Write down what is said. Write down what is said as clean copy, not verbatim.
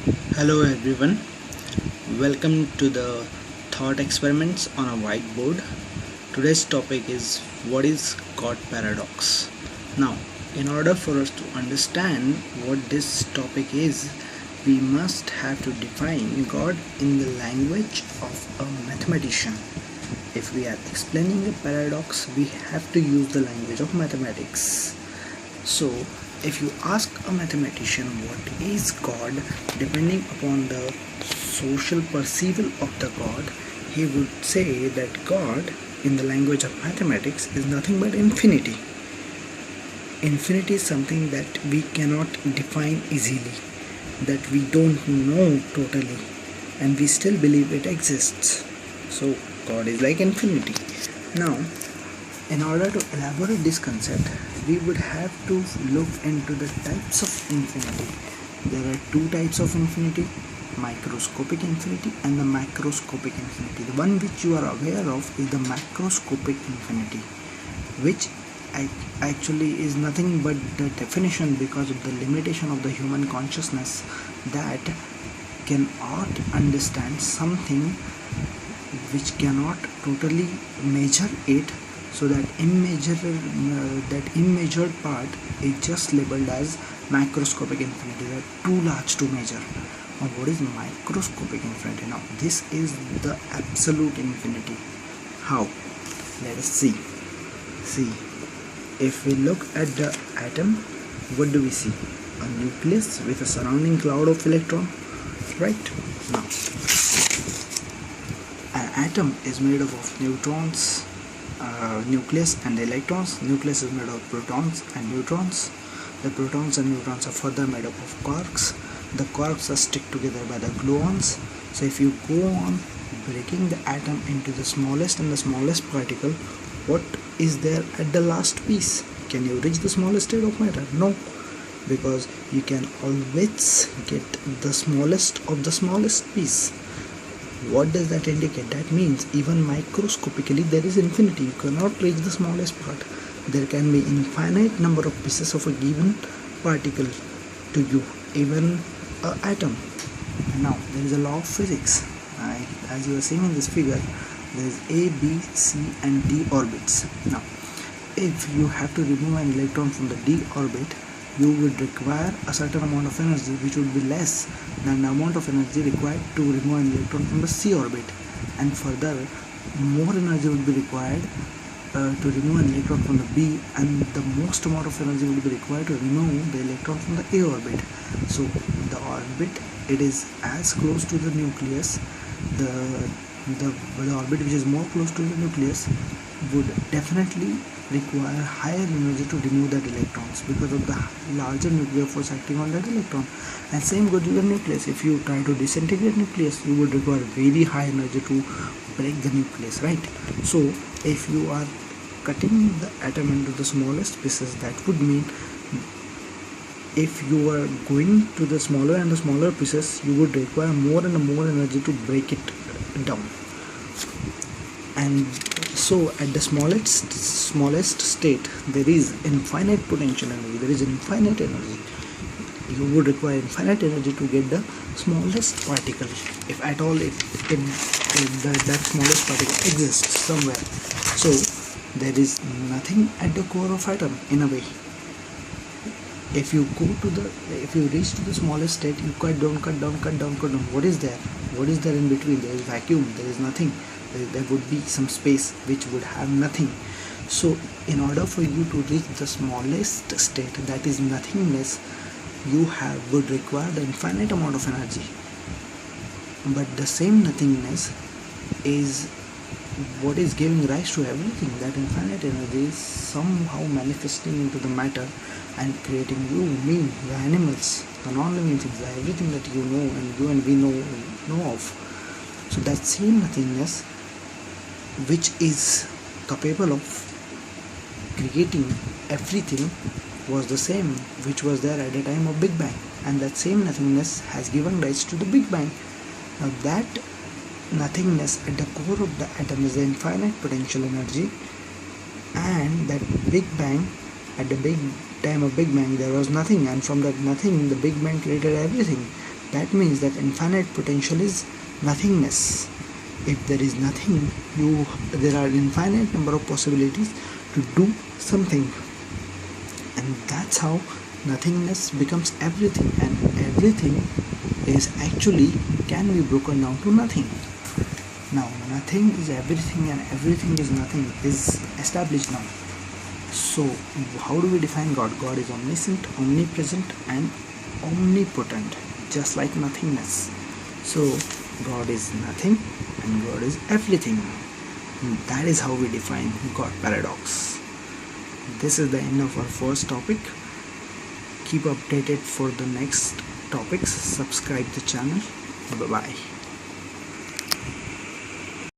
Hello everyone, welcome to the thought experiments on a whiteboard. Today's topic is what is God paradox. Now, in order for us to understand what this topic is, we must have to define God in the language of a mathematician. If we are explaining a paradox, we have to use the language of mathematics. So, if you ask a mathematician what is God, depending upon the social perceival of the God, he would say that God, in the language of mathematics, is nothing but infinity. Infinity is something that we cannot define easily, that we don't know totally, and we still believe it exists. So, God is like infinity. Now, in order to elaborate this concept, we would have to look into the types of infinity. There are two types of infinity, microscopic infinity and the macroscopic infinity. The one which you are aware of is the macroscopic infinity, which actually is nothing but the definition because of the limitation of the human consciousness that cannot understand something which cannot totally measure it. So that immeasured part is just labeled as macroscopic infinity. They are too large to measure. Now, what is microscopic infinity? Now, this is the absolute infinity. How? Let us see. See, if we look at the atom, what do we see? A nucleus with a surrounding cloud of electrons, right? Now, an atom is made up of neutrons, nucleus and electrons. Nucleus is made of protons and neutrons. The protons and neutrons are further made up of quarks. The quarks are stick together by the gluons. So if you go on breaking the atom into the smallest and the smallest particle, what is there at the last piece? Can you reach the smallest state of matter? No, because you can always get the smallest of the smallest piece. What does that indicate? That means even microscopically there is infinity. You cannot reach the smallest part. There can be infinite number of pieces of a given particle to you, even an atom. Now there is a law of physics. As you are seeing in this figure, there is A, B, C and D orbits. Now if you have to remove an electron from the D orbit, you would require a certain amount of energy which would be less than the amount of energy required to remove an electron from the C orbit, and further more energy would be required to remove an electron from the B, and the most amount of energy would be required to remove the electron from the A orbit. So the orbit, it is as close to the nucleus, the orbit which is more close to the nucleus would definitely require higher energy to remove that electrons because of the larger nuclear force acting on that electron. And same goes to the nucleus. If you try to disintegrate nucleus, you would require very high energy to break the nucleus, right? So if you are cutting the atom into the smallest pieces, that would mean if you are going to the smaller and the smaller pieces, you would require more and more energy to break it down. And so at the smallest state, there is infinite potential energy, there is infinite energy. You would require infinite energy to get the smallest particle, if at all that smallest particle exists somewhere. So there is nothing at the core of atom in a way. If you reach to the smallest state, you cut down. What is there? What is there in between? There is vacuum, there is nothing. There would be some space which would have nothing. So in order for you to reach the smallest state, that is nothingness, you would require the infinite amount of energy. But the same nothingness is what is giving rise to everything. That infinite energy is somehow manifesting into the matter and creating you, me, the animals, the non-living things, everything that you know and you and we know of. So that same nothingness, which is capable of creating everything, was the same which was there at the time of Big Bang, and that same nothingness has given rise to the Big Bang. Now that nothingness at the core of the atom is the infinite potential energy, and that Big Bang, at the big time of Big Bang there was nothing, and from that nothing the Big Bang created everything. That means that infinite potential is nothingness. If there is nothing, there are infinite number of possibilities to do something, and that's how nothingness becomes everything, and everything is actually can be broken down to nothing. Now nothing is everything and everything is nothing is established now. So how do we define God? God is omniscient, omnipresent and omnipotent, just like nothingness. So God is nothing and God is everything. That is how we define God paradox. This is the end of our first topic. Keep updated for the next topics. Subscribe the channel. Bye bye.